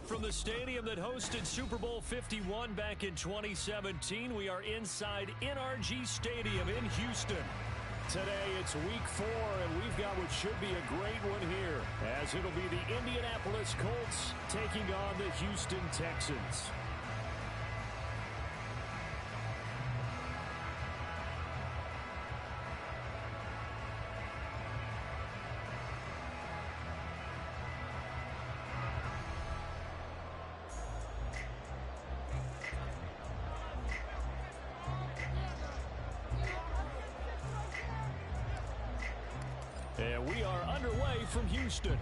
From the stadium that hosted Super Bowl 51 back in 2017, we are inside NRG Stadium in Houston. Today, it's week 4, and we've got what should be a great one here, as it'll be the Indianapolis Colts taking on the Houston Texans. And we are underway from Houston.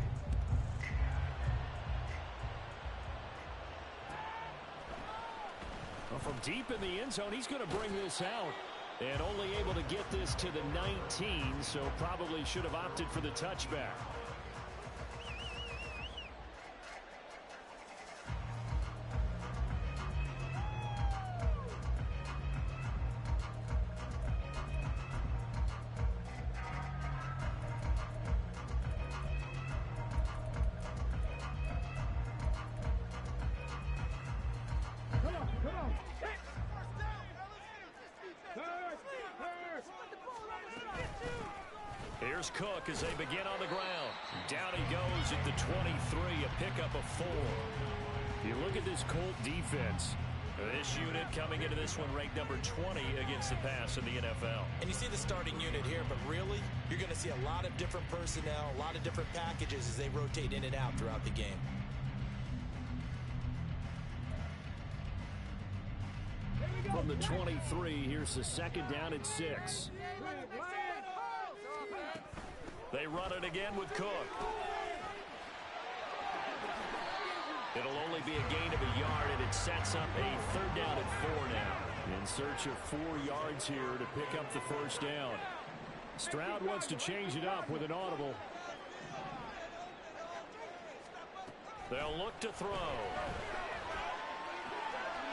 Well, from deep in the end zone, he's going to bring this out. And only able to get this to the 19, so probably should have opted for the touchback. Here's Cook as they begin on the ground. Down he goes at the 23, a pickup of 4. You look at this Colt defense. This unit coming into this one ranked number 20 against the pass in the NFL. And you see the starting unit here, but really, you're going to see a lot of different personnel, a lot of different packages as they rotate in and out throughout the game. From the 23, here's the second down and 6. They run it again with Cook. It'll only be a gain of a yard, and it sets up a third down and 4 now. In search of 4 yards here to pick up the first down. Stroud wants to change it up with an audible. They'll look to throw.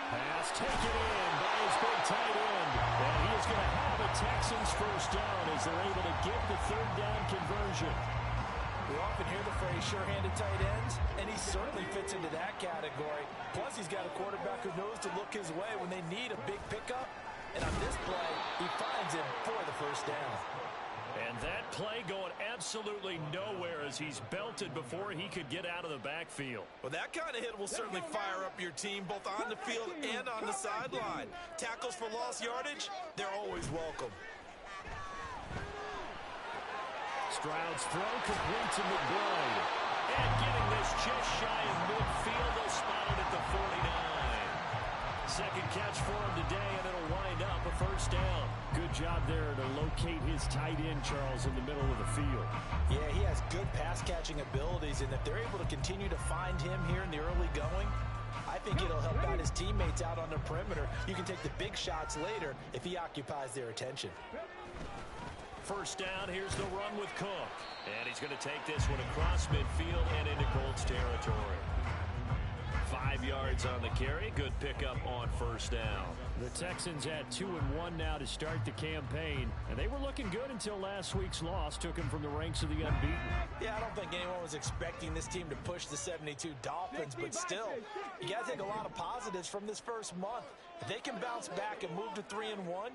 Pass taken in by his big tight end. And he is going to have a Texans first down as they're able to get the third down conversion. We often hear the phrase sure-handed tight ends, and he certainly fits into that category. Plus, he's got a quarterback who knows to look his way when they need a big pickup. And on this play, he finds him for the first down. And that play going absolutely nowhere as he's belted before he could get out of the backfield. Well, that kind of hit will certainly fire up your team both on the field and on the sideline. Tackles for lost yardage, they're always welcome. Stroud's throw complete to McBride. And getting this just shy of midfield, they'll spot it at the 49. Second catch for him today, and it'll wind up a first down. Good job there to locate his tight end, Charles, in the middle of the field. Yeah, he has good pass-catching abilities, and if they're able to continue to find him here in the early going, I think it'll help out his teammates out on the perimeter. You can take the big shots later if he occupies their attention. First down, here's the run with Cook. And he's going to take this one across midfield and into Colts territory. 5 yards on the carry. Good pickup on first down. The Texans at 2-1 now to start the campaign. And they were looking good until last week's loss took them from the ranks of the unbeaten. Yeah, I don't think anyone was expecting this team to push the 72 Dolphins, but still, you got to take a lot of positives from this first month. If they can bounce back and move to 3-1,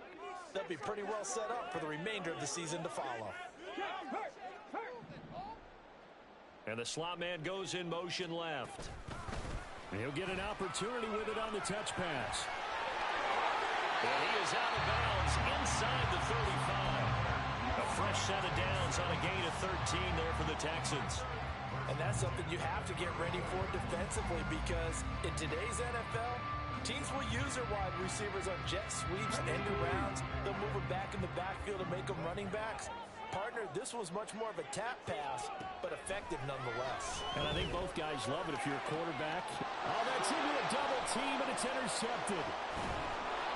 they'll be pretty well set up for the remainder of the season to follow. And the slot man goes in motion left. He'll get an opportunity with it on the touch pass. And he is out of bounds inside the 35. A fresh set of downs on a gain of 13 there for the Texans. And that's something you have to get ready for defensively, because in today's NFL, teams will use their wide receivers on jet sweeps, end arounds. They'll move them back in the backfield and make them running backs. Partner, this was much more of a tap pass, but effective nonetheless. And I think both guys love it if you're a quarterback. Oh, that's into a double team, and it's intercepted.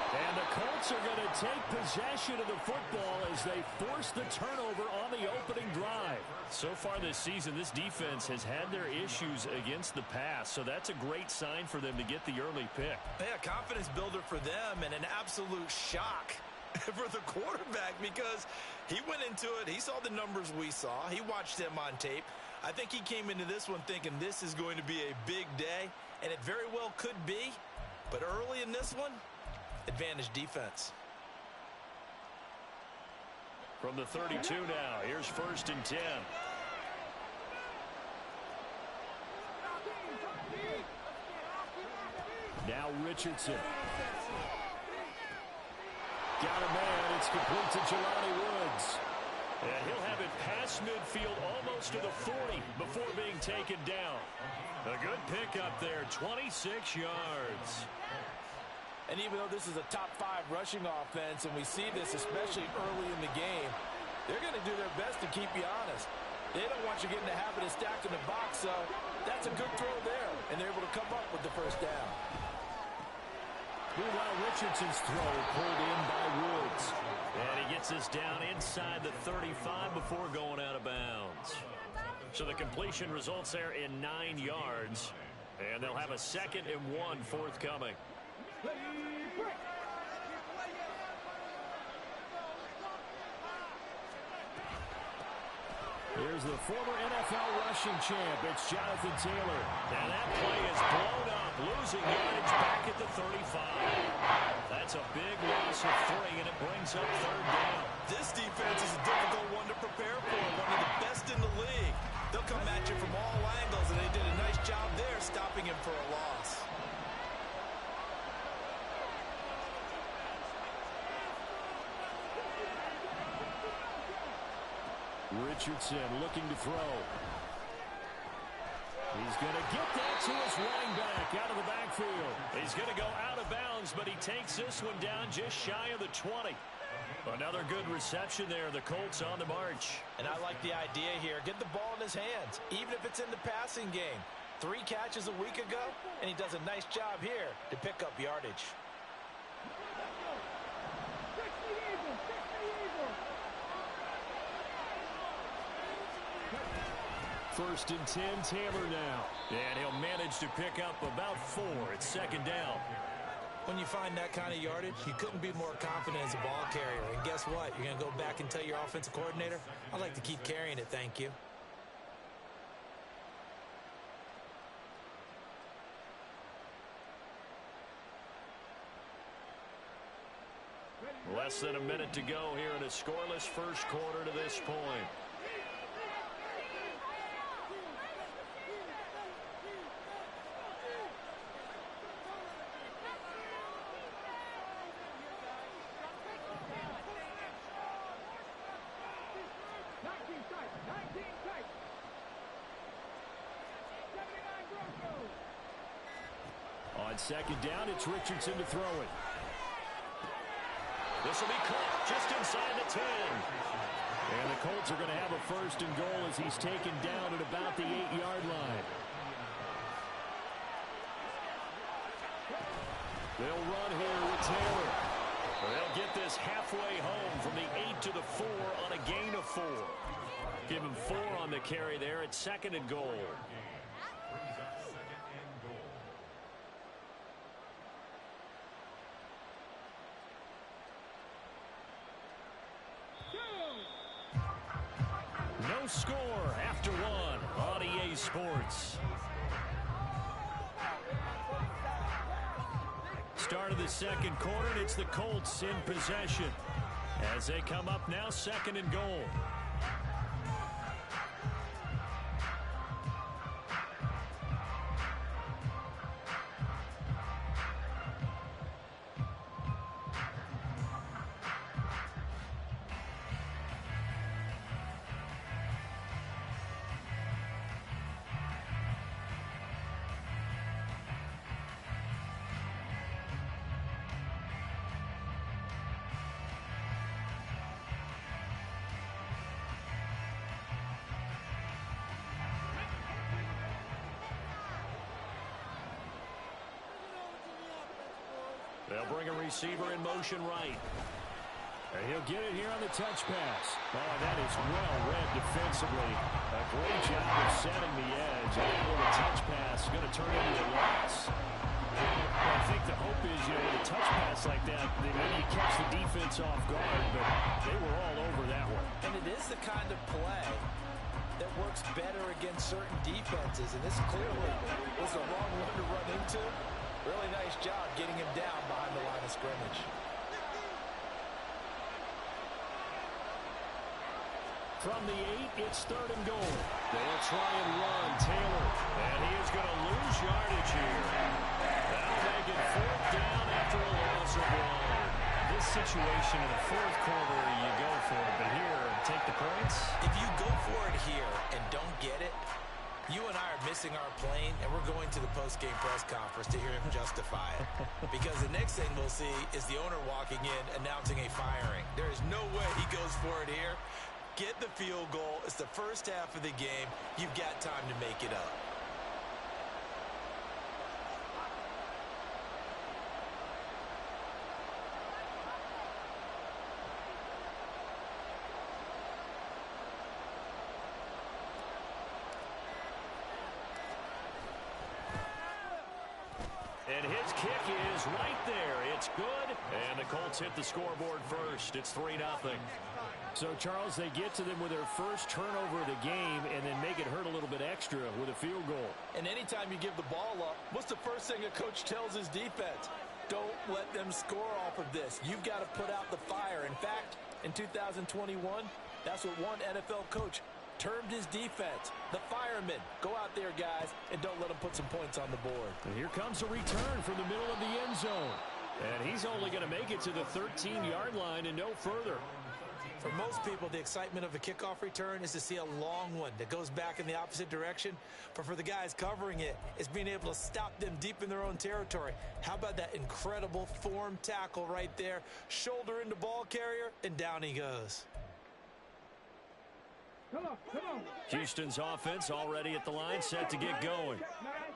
And the Colts are going to take possession of the football as they force the turnover on the opening drive. So far this season, this defense has had their issues against the pass, so that's a great sign for them to get the early pick. Yeah, confidence builder for them and an absolute shock for the quarterback, because he went into it, he saw the numbers we saw, he watched them on tape. I think he came into this one thinking this is going to be a big day, and it very well could be. But early in this one, advantage defense. From the 32 now, here's 1st and 10. Now Richardson. Got a man. It's complete to Jelani Woods. And he'll have it past midfield almost to the 40 before being taken down. A good pickup there, 26 yards. And even though this is a top 5 rushing offense, and we see this especially early in the game, they're going to do their best to keep you honest. They don't want you getting the habit of stacking the box, so that's a good throw there, and they're able to come up with the first down. Meanwhile, Richardson's throw pulled in by Woods. And he gets this down inside the 35 before going out of bounds. So the completion results there in 9 yards. And they'll have a 2nd and 1 forthcoming. Here's the former NFL rushing champ. It's Jonathan Taylor. And that play is blown up, losing yardage back at the 35. That's a big loss of 3, and it brings up 3rd down. This defense is a difficult one to prepare for, one of the best in the league. They'll come at you from all angles, and they did a nice job there stopping him for a loss. Richardson looking to throw. He's going to get that to his running back out of the backfield. He's going to go out of bounds, but he takes this one down just shy of the 20. Another good reception there. The Colts on the march. And I like the idea here. Get the ball in his hands, even if it's in the passing game. 3 catches a week ago, and he does a nice job here to pick up yardage. 1st and 10, Taylor now. And he'll manage to pick up about 4. It's 2nd down. When you find that kind of yardage, you couldn't be more confident as a ball carrier. And guess what? You're going to go back and tell your offensive coordinator, I'd like to keep carrying it, thank you. Less than a minute to go here in a scoreless first quarter to this point. On 2nd down, it's Richardson to throw it. This will be caught just inside the 10. And the Colts are going to have a 1st and goal as he's taken down at about the 8-yard line. They'll run here with Taylor. They'll get this halfway home from the 8 to the 4 on a gain of 4. Give him 4 on the carry there at 2nd and goal. No score after 1 on EA Sports. Start of the 2nd quarter, and it's the Colts in possession as they come up now 2nd and goal. They'll bring a receiver in motion right. And he'll get it here on the touch pass. Oh, that is well read defensively. A great job of setting the edge. And that little touch pass is going to turn into a loss. Well, I think the hope is, with a touch pass like that, maybe you catch the defense off guard, but they were all over that one. And it is the kind of play that works better against certain defenses, and this clearly was the wrong one to run into. Really nice job getting him down behind the line of scrimmage. From the 8, it's 3rd and goal. They'll try and run Taylor. And he is going to lose yardage here. That'll make it 4th down after a loss of 1. This situation in the 4th quarter, you go for it. But here, take the points. If you go for it here and don't get it, you and I are missing our plane, and we're going to the post-game press conference to hear him justify it. Because the next thing we'll see is the owner walking in, announcing a firing. There is no way he goes for it here. Get the field goal. It's the first half of the game. You've got time to make it up. And his kick is right there. It's good. And the Colts hit the scoreboard first. It's 3-0. So, Charles, they get to them with their first turnover of the game and then make it hurt a little bit extra with a field goal. And anytime you give the ball up, what's the first thing a coach tells his defense? Don't let them score off of this. You've got to put out the fire. In fact, in 2021, that's what one NFL coach termed his defense, the firemen. Go out there, guys, and don't let them put some points on the board. And here comes a return from the middle of the end zone. And he's only going to make it to the 13-yard line and no further. For most people, the excitement of a kickoff return is to see a long one that goes back in the opposite direction. But for the guys covering it, it's being able to stop them deep in their own territory. How about that incredible form tackle right there? Shoulder into ball carrier, and down he goes. Come on. Houston's offense already at the line, set to get going.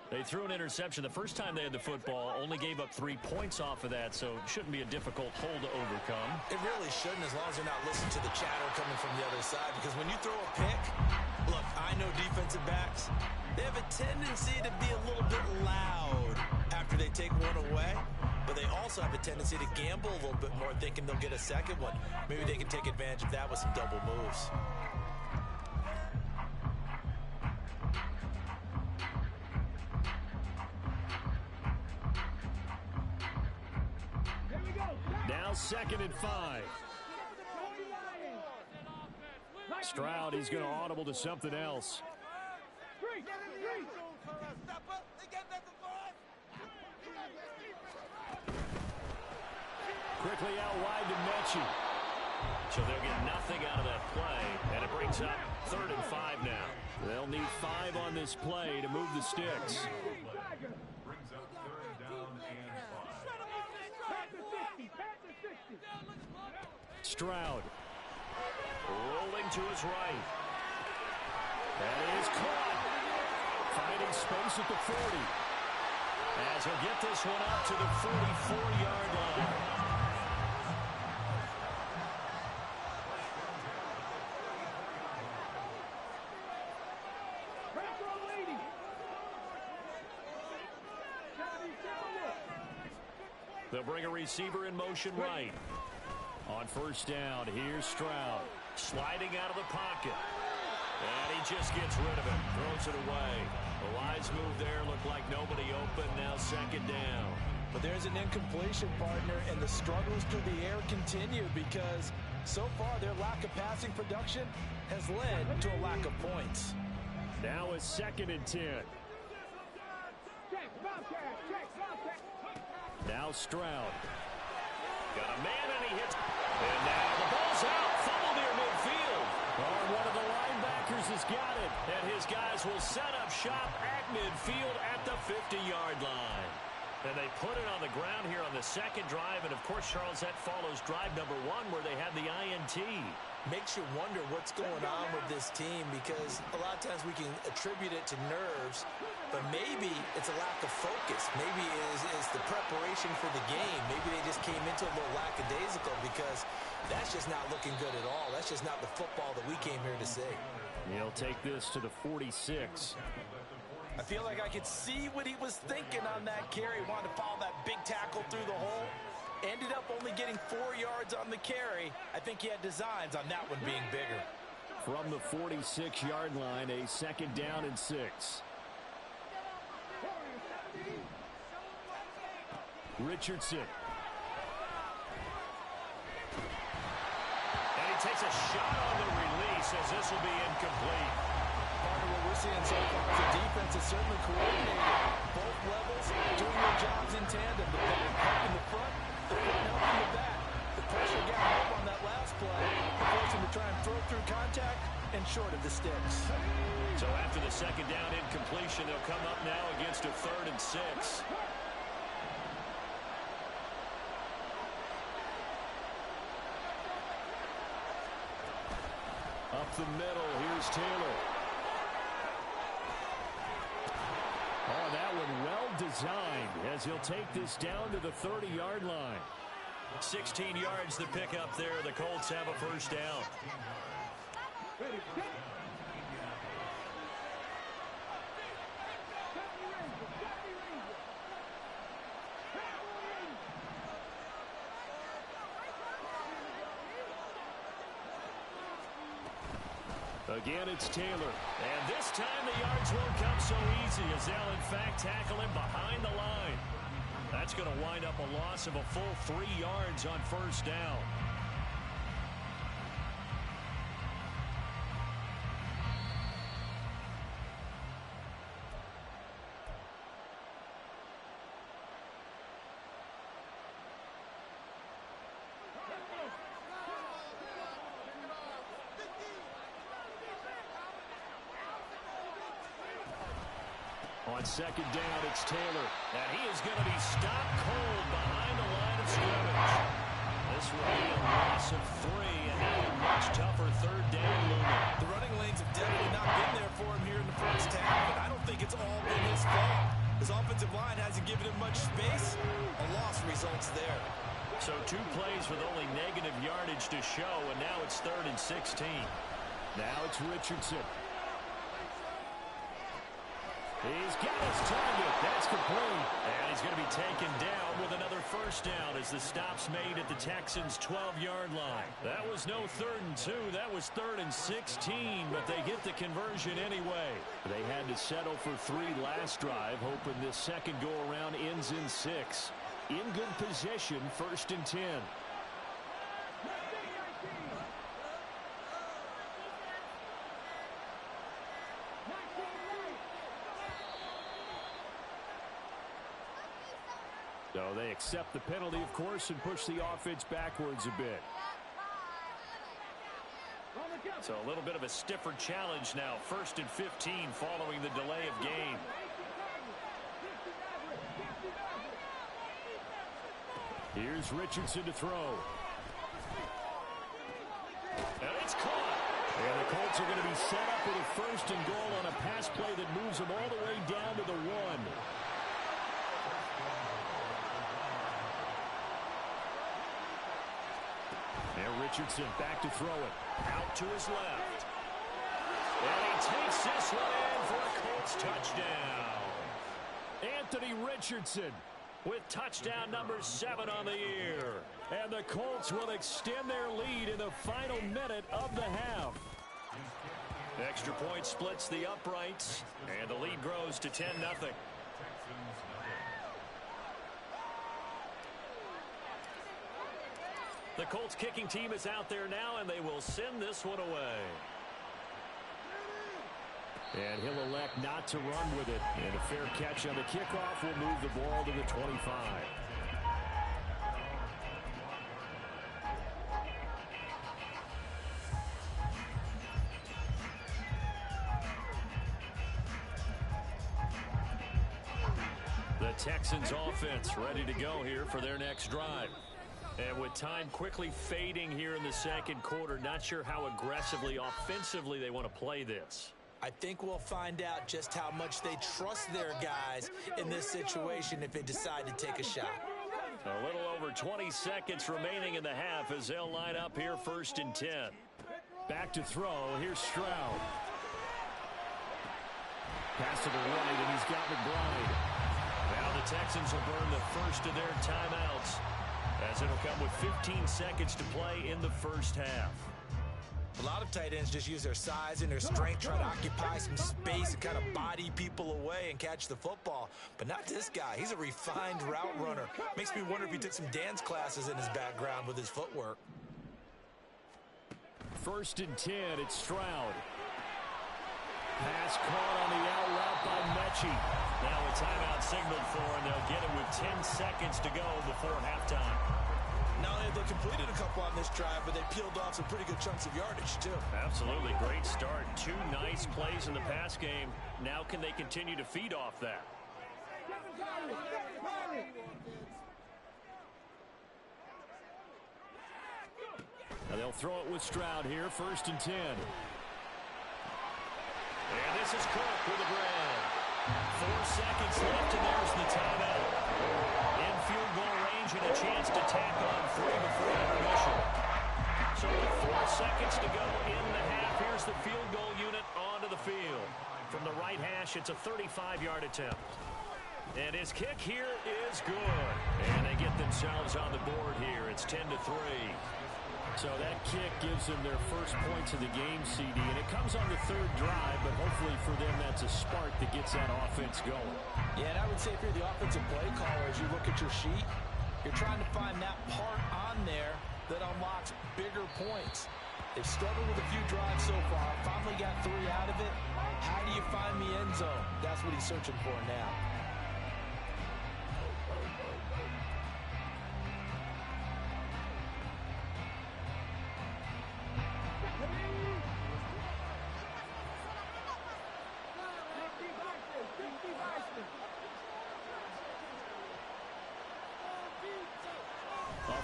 They threw an interception the first time they had the football, only gave up 3 points off of that, so it shouldn't be a difficult hole to overcome. It really shouldn't, as long as they're not listening to the chatter coming from the other side, because when you throw a pick, look, I know defensive backs, they have a tendency to be a little bit loud after they take one away, but they also have a tendency to gamble a little bit more, thinking they'll get a second one. Maybe they can take advantage of that with some double moves. Now 2nd and 5. Stroud, he's going to audible to something else. Quickly out wide to Mechie. So they'll get nothing out of that play, and it brings up 3rd and 5 now. They'll need 5 on this play to move the sticks. Stroud rolling to his right. That is caught. Finding space at the 40. As he'll get this one up to the 44-yard line. They'll bring a receiver in motion right. On 1st down, here's Stroud. Sliding out of the pocket. And he just gets rid of it. Throws it away. A wise move there. Looked like nobody open. Now 2nd down. But there's an incompletion, partner, and the struggles through the air continue because so far their lack of passing production has led to a lack of points. Now it's 2nd and 10. Now Stroud. Got a man and he hits. And now the ball's out. Fumble near midfield. Oh, one of the linebackers has got it. And his guys will set up shop at midfield at the 50-yard line. And they put it on the ground here on the 2nd drive. And, of course, Charles, that follows drive number 1 where they had the INT. Makes you wonder what's going on with this team because a lot of times we can attribute it to nerves, but maybe it's a lack of focus. Maybe it's the preparation for the game. Maybe they just came into a little lackadaisical because that's just not looking good at all. That's just not the football that we came here to see. He'll take this to the 46. I feel like I could see what he was thinking on that carry. Wanted to follow that big tackle through the hole. Ended up only getting 4 yards on the carry. I think he had designs on that one being bigger. from the 46-yard line, a 2nd down and 6. Richardson. And he takes a shot on the release as this will be incomplete. Part of what we're seeing so far is the defense is certainly coordinated. Both levels doing their jobs in tandem. The back helping the front helping the back. The pressure got home on that last play. Forcing him to try and throw through contact and short of the sticks. So after the 2nd down incompletion, they'll come up now against a 3rd and 6. Up the middle, here's Taylor. Oh, that one well designed as he'll take this down to the 30-yard line. 16 yards to pick up there. The Colts have a 1st down. Again, it's Taylor. And this time the yards won't come so easy as they'll, in fact, tackle him behind the line. That's going to wind up a loss of a full 3 yards on 1st down. On 2nd down, it's Taylor. And he is going to be stopped cold behind the line of scrimmage. This will be a loss of 3, and now a much tougher 3rd down looming. The running lanes have definitely not been there for him here in the 1st half, but I don't think it's all been his fault. His offensive line hasn't given him much space. A loss results there. So 2 plays with only negative yardage to show, and now it's 3rd and 16. Now it's Richardson. He's got his target. That's complete. And he's going to be taken down with another 1st down as the stop's made at the Texans' 12-yard line. That was no 3rd and 2. That was 3rd and 16, but they get the conversion anyway. They had to settle for 3 last drive, hoping this second go-around ends in 6. In good position, 1st and 10. So they accept the penalty, of course, and push the offense backwards a bit. So a little bit of a stiffer challenge now. 1st and 15 following the delay of game. Here's Richardson to throw. And it's caught. And the Colts are going to be set up with a 1st and goal on a pass play that moves them all the way down to the 1. Richardson back to throw it. Out to his left. And he takes this one in for a Colts touchdown. Anthony Richardson with touchdown number 7 on the year. And the Colts will extend their lead in the final minute of the half. Extra point splits the uprights, and the lead grows to 10-0. The Colts kicking team is out there now, and they will send this one away. And he'll elect not to run with it. And a fair catch on the kickoff will move the ball to the 25. The Texans offense ready to go here for their next drive. And with time quickly fading here in the second quarter, not sure how aggressively, offensively they want to play this. I think we'll find out just how much they trust their guys in this situation if they decide to take a shot. A little over 20 seconds remaining in the half as they'll line up here 1st and 10. Back to throw. Here's Stroud. Pass to the right, and he's got McBride. Now the Texans will burn the first of their timeouts, as it'll come with 15 seconds to play in the 1st half. A lot of tight ends just use their size and their strength, try to occupy some space and kind of body people away and catch the football. But not this guy. He's a refined route runner. Makes me wonder if he took some dance classes in his background with his footwork. 1st and 10, it's Stroud. Pass caught on the out route by Mechie. Now a timeout signaled for, and they'll get it with 10 seconds to go before halftime. Not only have they completed a couple on this drive, but they peeled off some pretty good chunks of yardage, too. Absolutely. Great start. 2 nice plays in the pass game. Now can they continue to feed off that? Now they'll throw it with Stroud here. 1st and 10. And this is Cook with a grab. 4 seconds left, and there's the timeout. In field goal range and a chance to tack on 3 before intermission. So with 4 seconds to go in the half, here's the field goal unit onto the field. From the right hash, it's a 35-yard attempt. And his kick here is good. And they get themselves on the board here. It's 10-3. So that kick gives them their first points of the game, CD, and it comes on the 3rd drive, but hopefully for them that's a spark that gets that offense going. Yeah, and I would say if you're the offensive play caller, as you look at your sheet, you're trying to find that part on there that unlocks bigger points. They've struggled with a few drives so far, finally got 3 out of it. How do you find the end zone? That's what he's searching for now.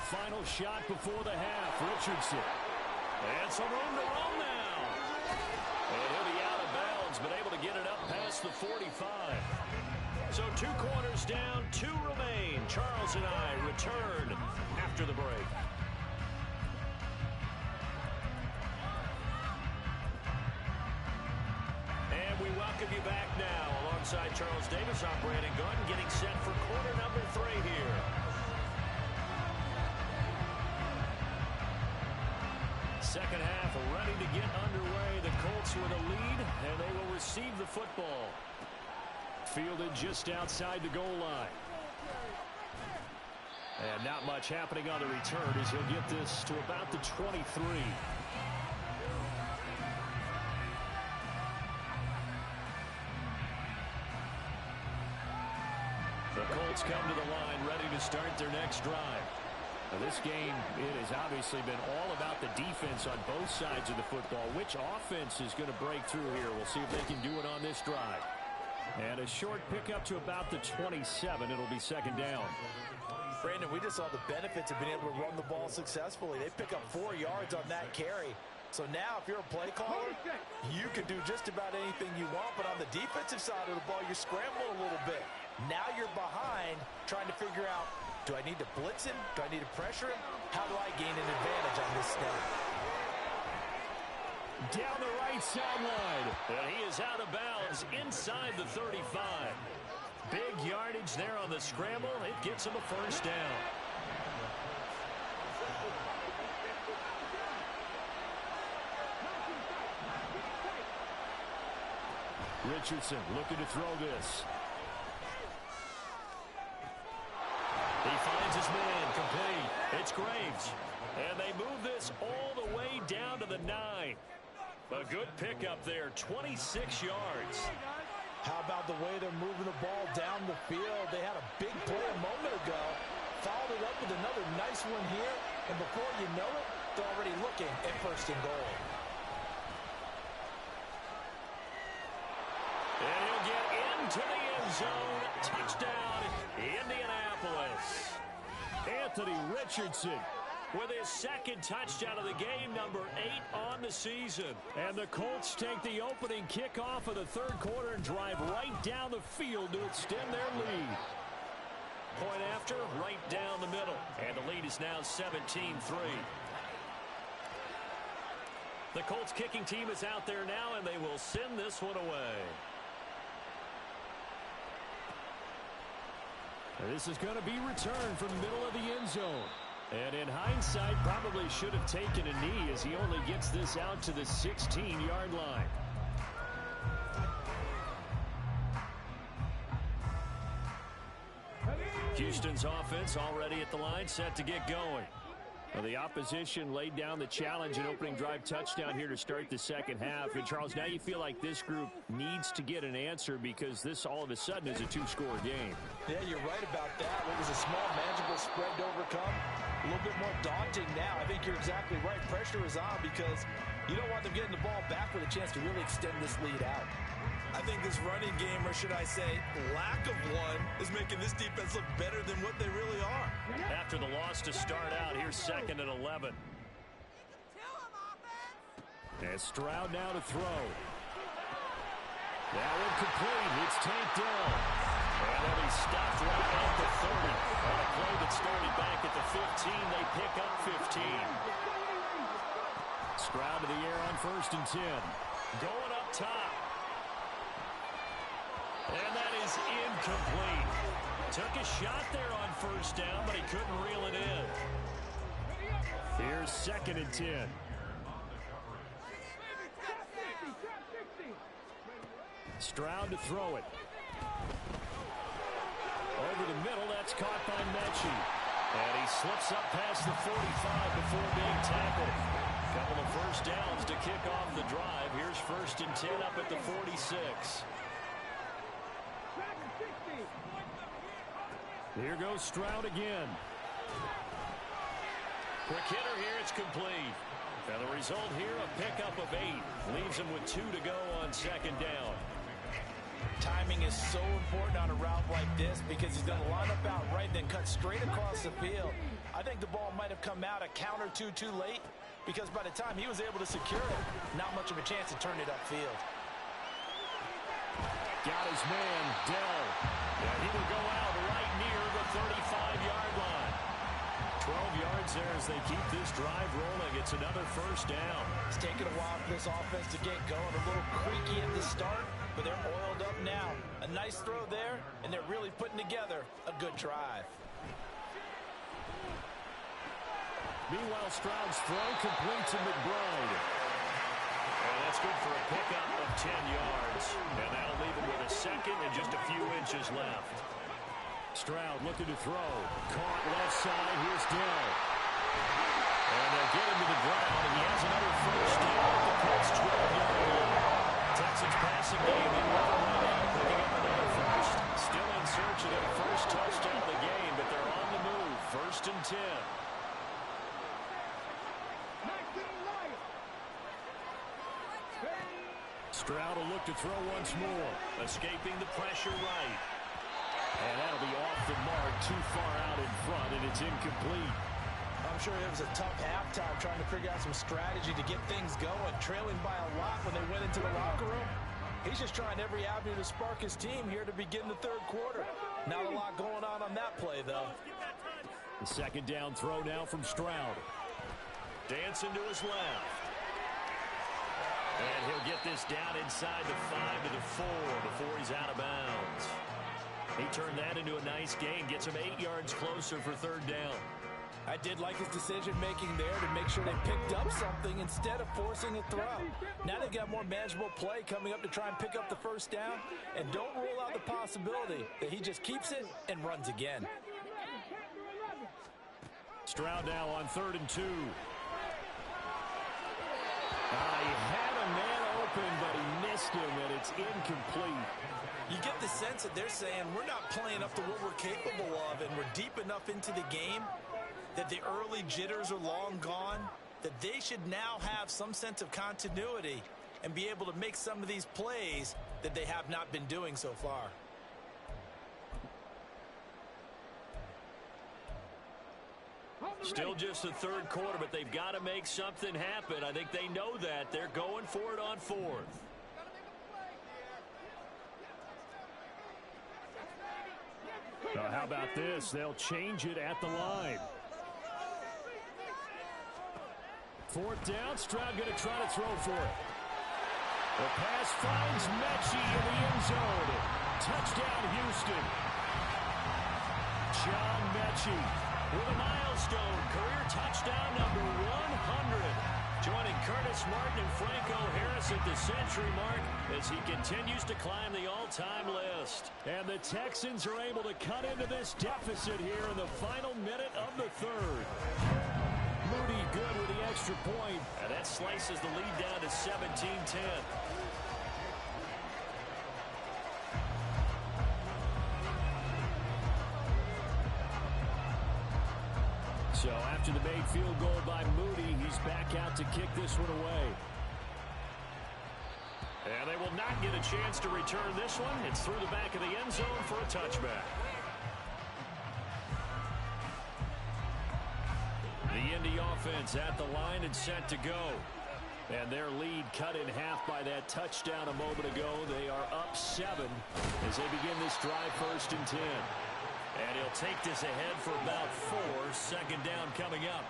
Final shot before the half. Richardson. And some room to run now. And he'll be out of bounds, but able to get it up past the 45. So 2 quarters down, 2 remain. Charles and I return after the break. And we welcome you back now. Alongside Charles Davis, I'm Brandon Gunn, getting set for quarter number 3 here. Second half ready to get underway. The Colts with a lead, and they will receive the football. Fielded just outside the goal line. And not much happening on the return as he'll get this to about the 23. The Colts come to the line ready to start their next drive. Now this game, it has obviously been all about the defense on both sides of the football. Which offense is going to break through here? We'll see if they can do it on this drive. And a short pickup to about the 27. It'll be 2nd down. Brandon, we just saw the benefits of being able to run the ball successfully. They pick up 4 yards on that carry. So now if you're a play caller, you can do just about anything you want. But on the defensive side of the ball, you're scrambling a little bit. Now you're behind trying to figure out, do I need to blitz him? Do I need to pressure him? How do I gain an advantage on this snap? Down the right sideline. And he is out of bounds inside the 35. Big yardage there on the scramble. It gets him a 1st down. Richardson looking to throw this. He finds his man complete. It's Graves. And they move this all the way down to the 9. A good pickup there, 26 yards. How about the way they're moving the ball down the field? They had a big play a moment ago. Followed it up with another nice one here. And before you know it, they're already looking at 1st and goal. And he'll get into the end zone. Touchdown, Indianapolis. Anthony Richardson with his 2nd touchdown of the game, number 8 on the season. And the Colts take the opening kickoff of the 3rd quarter and drive right down the field to extend their lead. Point after, right down the middle. And the lead is now 17-3. The Colts kicking team is out there now, and they will send this one away. This is going to be returned from the middle of the end zone. And in hindsight, probably should have taken a knee as he only gets this out to the 16-yard line. Houston's offense already at the line, set to get going. Well, the opposition laid down the challenge and opening drive touchdown here to start the second half. And, Charles, now you feel like this group needs to get an answer because this all of a sudden is a two-score game. Yeah, you're right about that. What was a small, manageable spread to overcome, a little bit more daunting now. I think you're exactly right. Pressure is on because you don't want them getting the ball back with a chance to really extend this lead out. I think this running game, or should I say lack of one, is making this defense look better than what they really are. After the loss to start out, here's 2nd and 11. And Stroud now to throw. That one complete. It's tanked down. And then he stopped right at the 30. On a play that started back at the 15, they pick up 15. Stroud to the air on 1st and 10. Going up top. And that is incomplete. Took a shot there on 1st down, but he couldn't reel it in. Here's 2nd and 10. Stroud to throw it. Over the middle, that's caught by Mechie. And he slips up past the 45 before being tackled. Couple of 1st downs to kick off the drive. Here's 1st and 10 up at the 46. Here goes Stroud again. Quick hitter here, it's complete. And the result here, a pickup of 8. Leaves him with 2 to go on 2nd down. Timing is so important on a route like this because he's going to line up out right, then cut straight across the field. I think the ball might have come out a count or two too late because by the time he was able to secure it, not much of a chance to turn it upfield. Got his man, Dell. And he will go out right near the 35-yard line. 12 yards there as they keep this drive rolling. It's another 1st down. It's taken a while for this offense to get going. A little creaky at the start, but they're oiled up now. A nice throw there, and they're really putting together a good drive. Meanwhile, Stroud's throw complete to McBride. And that's good for a pickup of 10 yards. And that'll leave him with a 2nd and just a few inches left. Stroud looking to throw. Caught left side. Here's Dell. And they'll get him to the ground, and he has another 1st down at the Colts' 12-yard line. Texans passing game in right now, picking up another 1st. Still in search of their 1st touchdown of the game, but they're on the move. 1st and 10. Stroud will look to throw once more. Escaping the pressure right. And that'll be off the mark, too far out in front, and it's incomplete. I'm sure it was a tough halftime trying to figure out some strategy to get things going, trailing by a lot when they went into the locker room. He's just trying every avenue to spark his team here to begin the 3rd quarter. Not a lot going on that play, though. The 2nd down throw now from Stroud. Dancing to his left. And he'll get this down inside the 5 to the 4 before he's out of bounds. He turned that into a nice gain, gets him 8 yards closer for 3rd down. I did like his decision-making there to make sure they picked up something instead of forcing a throw. Now they've got more manageable play coming up to try and pick up the 1st down, and don't rule out the possibility that he just keeps it and runs again. Stroud now on 3rd and 2. He had a man open, but he missed him, and it's incomplete. You get the sense that they're saying we're not playing up to what we're capable of, and we're deep enough into the game that the early jitters are long gone, that they should now have some sense of continuity and be able to make some of these plays that they have not been doing so far. Still just the 3rd quarter, but they've got to make something happen. I think they know that. They're going for it on 4th. How about this? They'll change it at the line. 4th down. Stroud going to try to throw for it. The pass finds Mechie in the end zone. Touchdown, Houston. John Mechie. with a milestone career touchdown number 100. Joining Curtis Martin and Franco Harris at the century mark as he continues to climb the all-time list. And the Texans are able to cut into this deficit here in the final minute of the third. Moody good with the extra point. And that slices the lead down to 17-10. So after the made field goal by Moody, he's back out to kick this one away. And they will not get a chance to return this one. It's through the back of the end zone for a touchback. The Indy offense at the line and set to go. And their lead cut in half by that touchdown a moment ago. They are up 7 as they begin this drive 1st and 10. And he'll take this ahead for about 4. Second down coming up.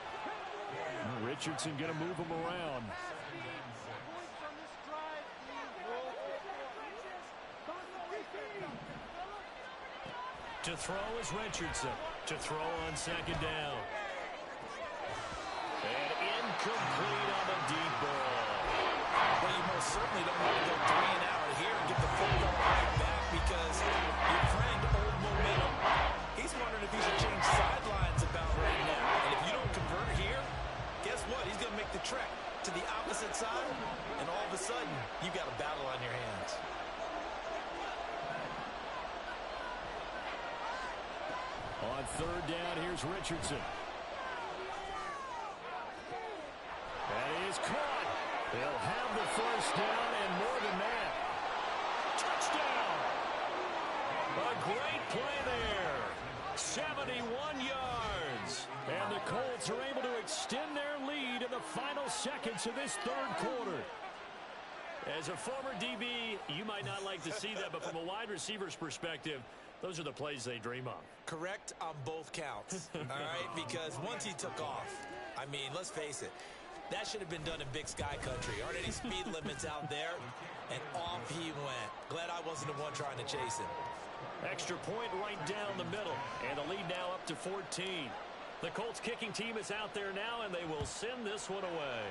Richardson going to move him around. To throw is Richardson. To throw on second down. And incomplete on the deep ball. Well, you most certainly don't want to go 3 and out here and get the football right back because your friend, old momentum, he's wondering if he should change sidelines about right now. And if you don't convert here, guess what? He's going to make the trek to the opposite side, and all of a sudden, you've got a battle on your hands. On third down, here's Richardson. That is caught. They'll have the first down and more than that. Touchdown! A great play there. 71 yards. And the Colts are able to extend their lead in the final seconds of this third quarter. As a former DB, you might not like to see that, but from a wide receiver's perspective, those are the plays they dream of. Correct on both counts, all right? Because once he took off, I mean, let's face it, that should have been done in Big Sky Country. Aren't any speed limits out there? And off he went. Glad I wasn't the one trying to chase him. Extra point right down the middle. And the lead now up to 14. The Colts kicking team is out there now, and they will send this one away.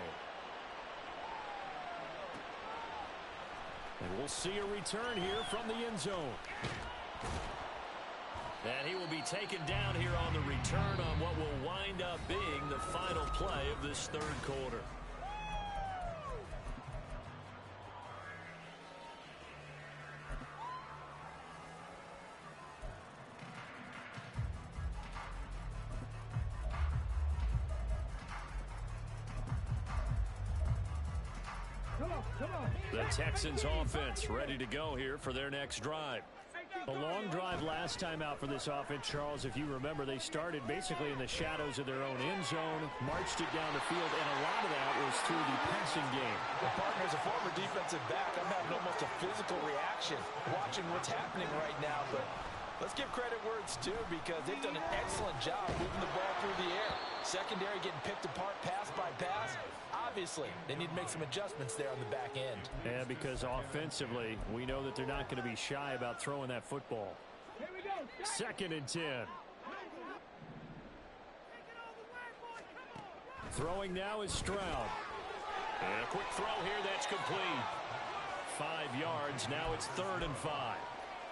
And we'll see a return here from the end zone. And he will be taken down here on the return on what will wind up being the final play of this third quarter. The Texans offense ready to go here for their next drive. A long drive last time out for this offense, Charles. If you remember, they started basically in the shadows of their own end zone, marched it down the field, and a lot of that was through the passing game. The partner is a former defensive back. I'm having almost a physical reaction watching what's happening right now. But let's give credit where it's due because they've done an excellent job moving the ball through the air. Secondary getting picked apart pass by pass. Obviously, they need to make some adjustments there on the back end. Yeah, because offensively, we know that they're not going to be shy about throwing that football. Second and 10. Throwing now is Stroud. And a quick throw here, that's complete. 5 yards, now it's 3rd and 5.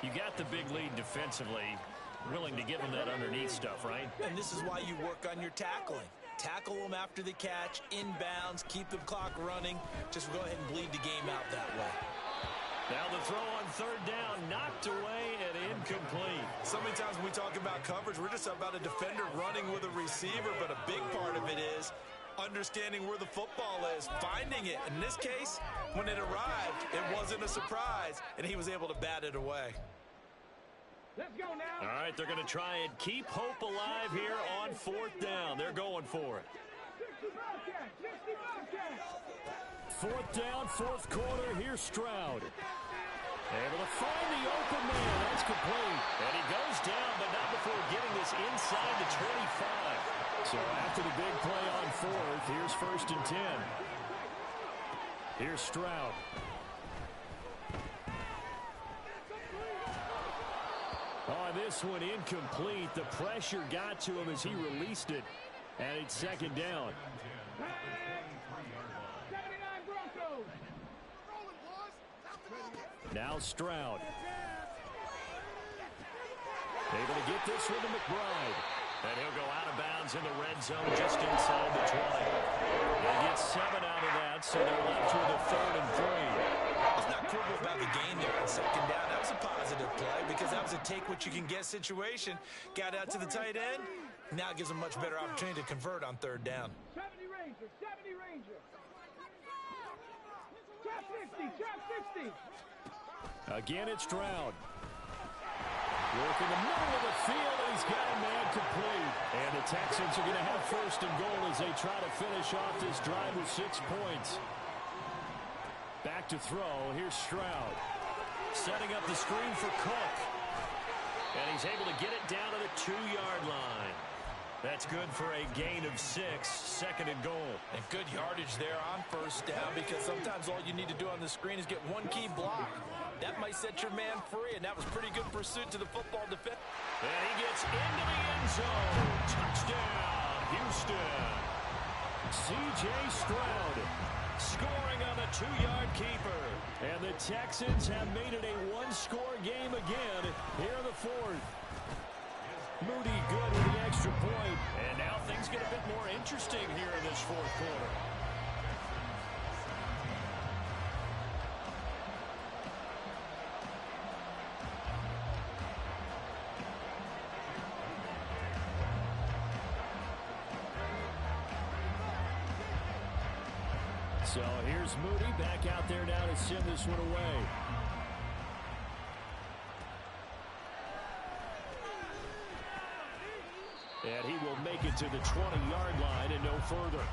You got the big lead defensively. Willing to give them that underneath stuff, right? And this is why you work on your tackling. Tackle them after the catch, inbounds, keep the clock running. Just go ahead and bleed the game out that way. Now the throw on 3rd down, knocked away and incomplete. So many times when we talk about coverage, we're just about a defender running with a receiver, but a big part of it is understanding where the football is, finding it. In this case, when it arrived, it wasn't a surprise, and he was able to bat it away. Let's go now. All right, they're going to try and keep hope alive here on 4th down. They're going for it. 4th down, 4th quarter. Here's Stroud. Able to find the open man. That's complete. And he goes down, but not before getting this inside the 25. So after the big play on 4th, here's 1st and 10. Here's Stroud. Oh, this one incomplete. The pressure got to him as he released it. And it's second down. Now Stroud. Able to get this one to McBride. And he'll go out of bounds in the red zone just inside the 20. They get 7 out of that, so they're left with a 3rd and 3. It's not cool about the game there on second down. That was a positive play because that was a take-what-you-can-get situation. Got out to the tight end. Now it gives them a much better opportunity to convert on 3rd down. 70 Ranger, 70 Ranger. Trap 60, trap 60. Again, it's Stroud. Work in the middle of the field, and he's got a man complete. And the Texans are going to have 1st and goal as they try to finish off this drive with 6 points. Back to throw. Here's Stroud. Setting up the screen for Cook. And he's able to get it down to the 2-yard line. That's good for a gain of 6, 2nd and goal. And good yardage there on 1st down because sometimes all you need to do on the screen is get one key block. That might set your man free, and that was pretty good pursuit to the football defense. And he gets into the end zone. Touchdown, Houston. C.J. Stroud scoring on the 2-yard keeper. And the Texans have made it a 1-score game again here in the 4th. Moody good with the extra point. And now things get a bit more interesting here in this 4th quarter. So here's Moody back out there now to send this one away. And he will make it to the 20-yard line and no further.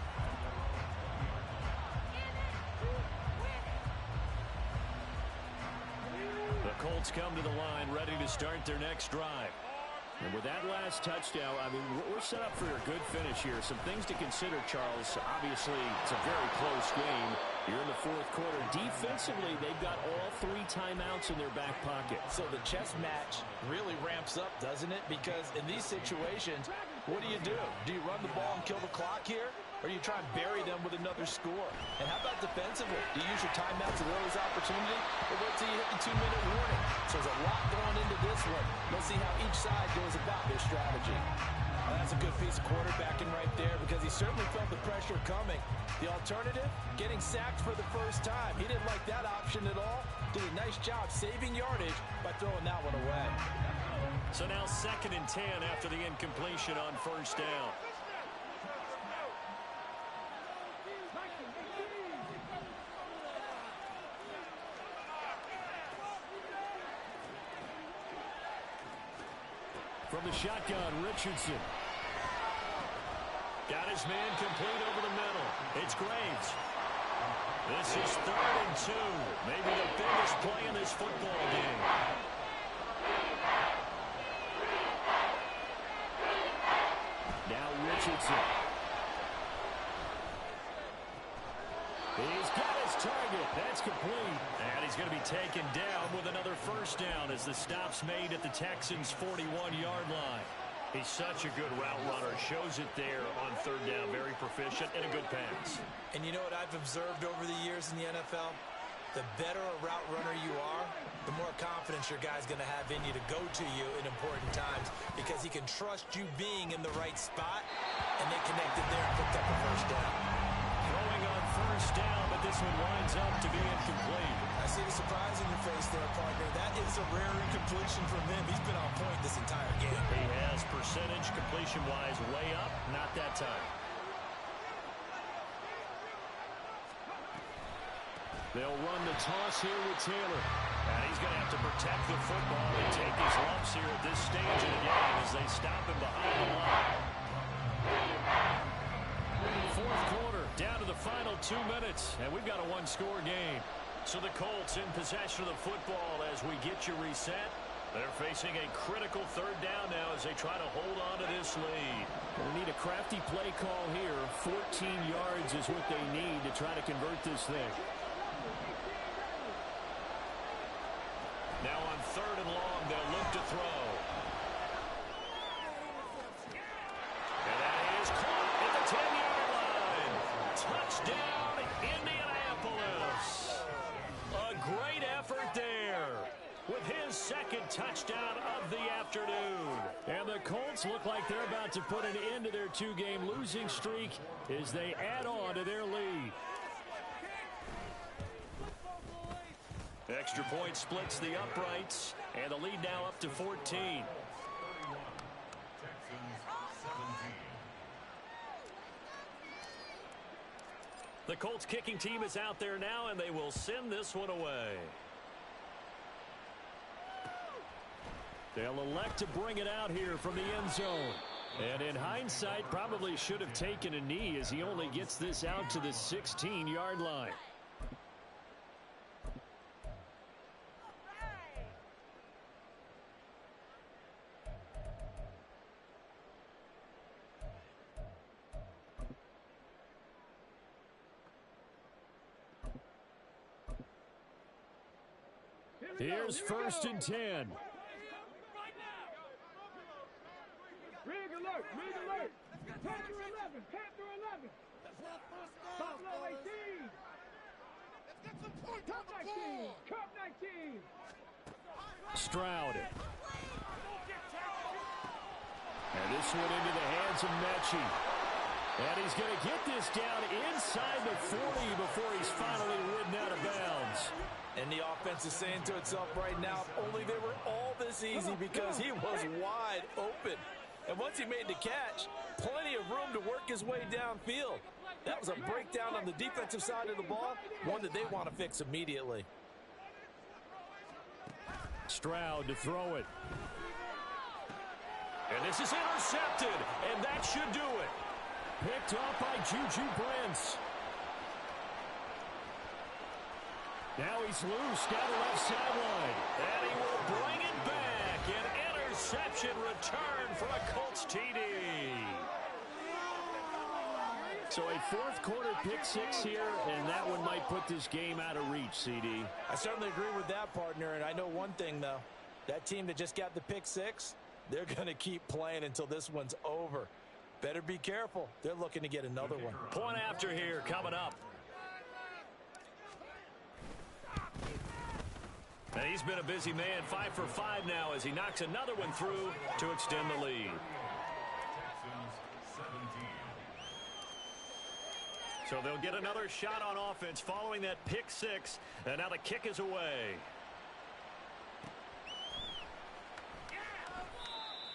The Colts come to the line ready to start their next drive. And with that last touchdown, I mean, we're set up for a good finish here. Some things to consider, Charles. Obviously, it's a very close game. You're in the 4th quarter. Defensively, they've got all 3 timeouts in their back pocket. So the chess match really ramps up, doesn't it? Because in these situations, what do? Do you run the ball and kill the clock here? Or do you try and bury them with another score? And how about defensively? Do you use your timeouts at earliest opportunity? Or wait till you hit the 2-minute warning? So there's a lot going into this one. Let's see how each side goes about their strategy. Well, that's a good piece of quarterbacking right there because he certainly felt the pressure coming. The alternative, getting sacked for the first time. He didn't like that option at all. Did a nice job saving yardage by throwing that one away. So now 2nd and 10 after the incompletion on 1st down. From the shotgun, Richardson. Got his man complete over the middle. It's Graves. This is 3rd and 2. Maybe the biggest play in this football game. Now Richardson. He's got his target. That's complete. And he's going to be taken down with another 1st down as the stop's made at the Texans' 41-yard line. He's such a good route runner. Shows it there on 3rd down. Very proficient and a good pass. And you know what I've observed over the years in the NFL? The better a route runner you are, the more confidence your guy's going to have in you to go to you in important times because he can trust you being in the right spot, and they connected there and picked up a 1st down. Throwing on 1st down, but this one winds up to be incomplete. I see the surprise in your face there, partner. That is a rare incompletion from him. He's been on point this entire game. He has percentage completion-wise way up, not that time. They'll run the toss here with Taylor. And he's going to have to protect the football and take his lumps here at this stage of the game as they stop him behind the line. 4th quarter, down to the final 2 minutes, and we've got a 1-score game. So the Colts in possession of the football as we get you reset. They're facing a critical 3rd down now as they try to hold on to this lead. We need a crafty play call here. 14 yards is what they need to try to convert this thing. Now on 3rd and long, they'll look to throw. second touchdown of the afternoon. And the Colts look like they're about to put an end to their two-game losing streak as they add on to their lead. Extra point splits the uprights, and the lead now up to 14. The Colts kicking team is out there now, and they will send this one away. They'll elect to bring it out here from the end zone. And in hindsight, probably should have taken a knee as he only gets this out to the 16-yard line. Here's 1st and 10. Rig alert, rig alert. Panther 11, Panther 11. Buffalo 18. Cup 19, Cup 19. Stroud. And this one into the hands of Mechie. And he's going to get this down inside the 40 before he's finally ridden out of bounds. And the offense is saying to itself right now, only they were all this easy because he was wide open. And once he made the catch, plenty of room to work his way downfield. That was a breakdown on the defensive side of the ball, one that they want to fix immediately. Stroud to throw it. And this is intercepted, and that should do it. Picked up by Juju Brents. Now he's loose down the left sideline. And he will bring it back. An interception return for a Colts TD. So a 4th quarter pick 6 here, and that one might put this game out of reach, CD. I certainly agree with that, partner. And I know one thing, though. That team that just got the pick 6, they're going to keep playing until this one's over. Better be careful. They're looking to get another one. Point after here coming up. And he's been a busy man, 5 for 5 now as he knocks another one through to extend the lead. So they'll get another shot on offense following that pick 6, and now the kick is away.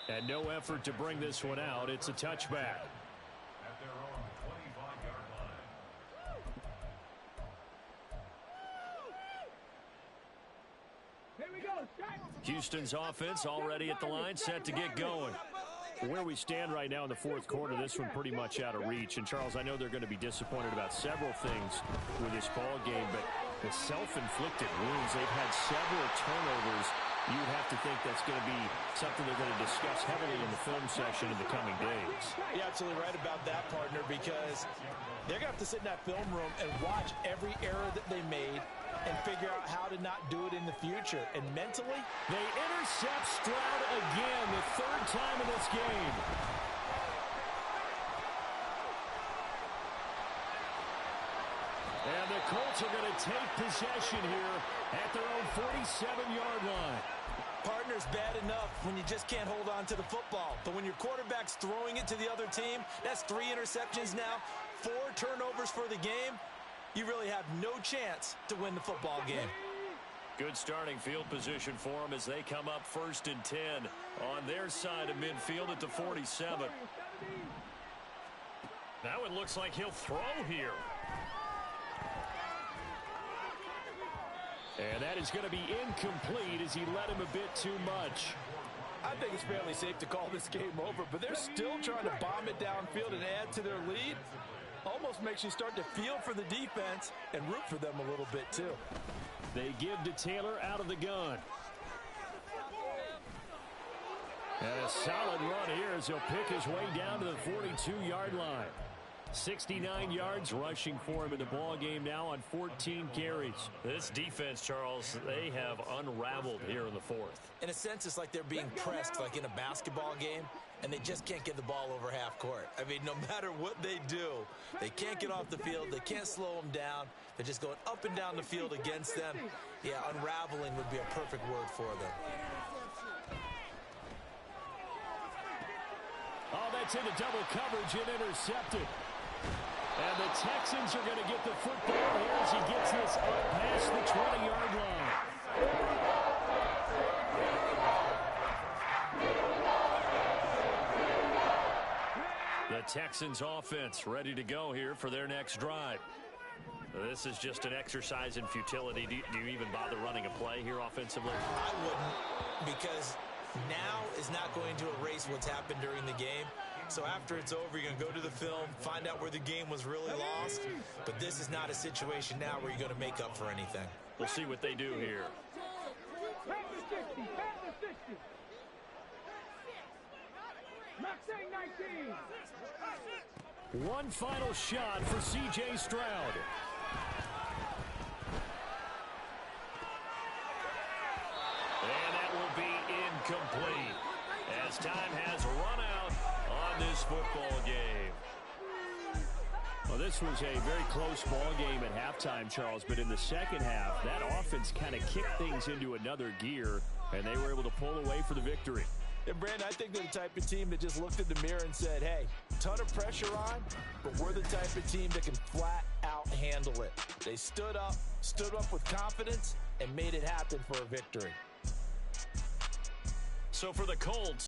And no effort to bring this one out. It's a touchback. Houston's offense already at the line, set to get going. Where we stand right now in the 4th quarter, this one pretty much out of reach. And, Charles, I know they're going to be disappointed about several things with this ball game, but the self-inflicted wounds, they've had several turnovers. You would have to think that's going to be something they're going to discuss heavily in the film session in the coming days. You're absolutely right about that, partner, because they're going to have to sit in that film room and watch every error that they made and figure out how to not do it in the future. And mentally, they intercept Stroud again, the 3rd time in this game. And the Colts are going to take possession here at their own 47-yard line. Partner's bad enough when you just can't hold on to the football. But when your quarterback's throwing it to the other team, that's 3 interceptions now, 4 turnovers for the game. You really have no chance to win the football game. Good starting field position for them as they come up 1st and 10 on their side of midfield at the 47. That one looks like he'll throw here. And that is going to be incomplete as he led him a bit too much. I think it's fairly safe to call this game over, but they're still trying to bomb it downfield and add to their lead. Almost makes you start to feel for the defense and root for them a little bit too. They give to Taylor out of the gun. And a solid run here as he'll pick his way down to the 42-yard line. 69 yards rushing for him in the ball game now on 14 carries. This defense, Charles, they have unraveled here in the 4th. In a sense, it's like they're being pressed like in a basketball game, and they just can't get the ball over half court. I mean, no matter what they do, they can't get off the field. They can't slow them down. They're just going up and down the field against them. Yeah, unraveling would be a perfect word for them. gets into double coverage and intercepted. And the Texans are going to get the football here as he gets this up past the 20-yard line. The Texans offense ready to go here for their next drive. This is just an exercise in futility. Do you even bother running a play here offensively? I wouldn't, because now is not going to erase what's happened during the game. So after it's over, you're going to go to the film, find out where the game was really lost. But this is not a situation now where you're going to make up for anything. We'll see what they do here. Pat the 60, pat the 60. Maxine 19. One final shot for C.J. Stroud. And that will be incomplete as time has run out on this football game. Well, this was a very close ball game at halftime, Charles, but in the second half, that offense kind of kicked things into another gear, and they were able to pull away for the victory. And, Brandon, I think they're the type of team that just looked in the mirror and said, hey, ton of pressure on, but we're the type of team that can flat out handle it. They stood up with confidence, and made it happen for a victory. So for the Colts,